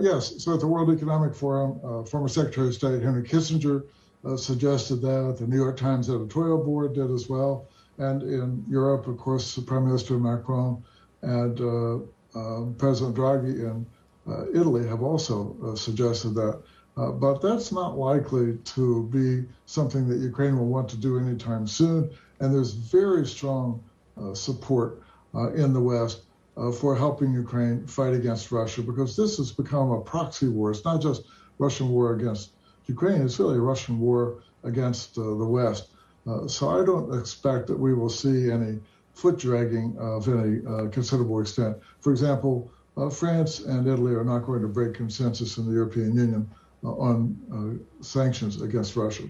Yes. So at the World Economic Forum, former Secretary of State Henry Kissinger suggested that. The New York Times editorial board did as well. And in Europe, of course, Prime Minister Macron and President Draghi in Italy have also suggested that. But that's not likely to be something that Ukraine will want to do anytime soon. And there's very strong support in the West for helping Ukraine fight against Russia, because this has become a proxy war. It's not just Russian war against Ukraine, it's really a Russian war against the West. So I don't expect that we will see any foot dragging of any considerable extent. For example, France and Italy are not going to break consensus in the European Union on sanctions against Russia.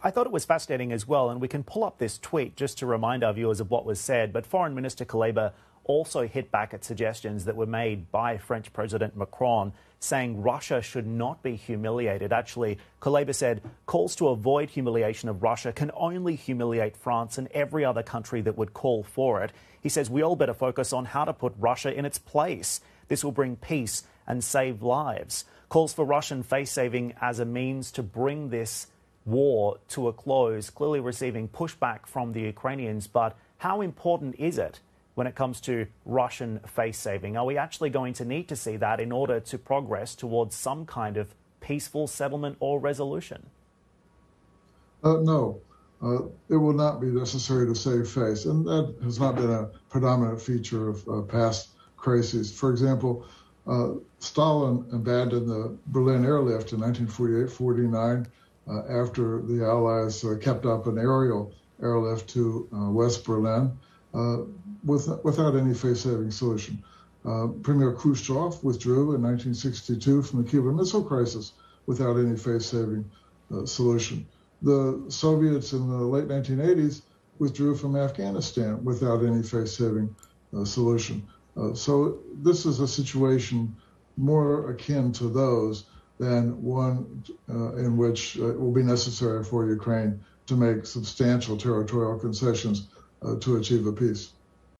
I thought it was fascinating as well, and we can pull up this tweet just to remind our viewers of what was said, but Foreign Minister Kuleba also hit back at suggestions that were made by French President Macron, saying Russia should not be humiliated. Actually, Kuleba said calls to avoid humiliation of Russia can only humiliate France and every other country that would call for it. He says we all better focus on how to put Russia in its place. This will bring peace and save lives. Calls for Russian face-saving as a means to bring this war to a close, clearly receiving pushback from the Ukrainians. But how important is it when it comes to Russian face-saving? Are we actually going to need to see that in order to progress towards some kind of peaceful settlement or resolution? No, it will not be necessary to save face. And that has not been a predominant feature of past crises. For example, Stalin abandoned the Berlin airlift in 1948-49 after the Allies kept up an aerial airlift to West Berlin without any face-saving solution. Premier Khrushchev withdrew in 1962 from the Cuban Missile Crisis without any face-saving solution. The Soviets in the late 1980s withdrew from Afghanistan without any face-saving solution. So this is a situation more akin to those than one in which it will be necessary for Ukraine to make substantial territorial concessions to achieve a peace.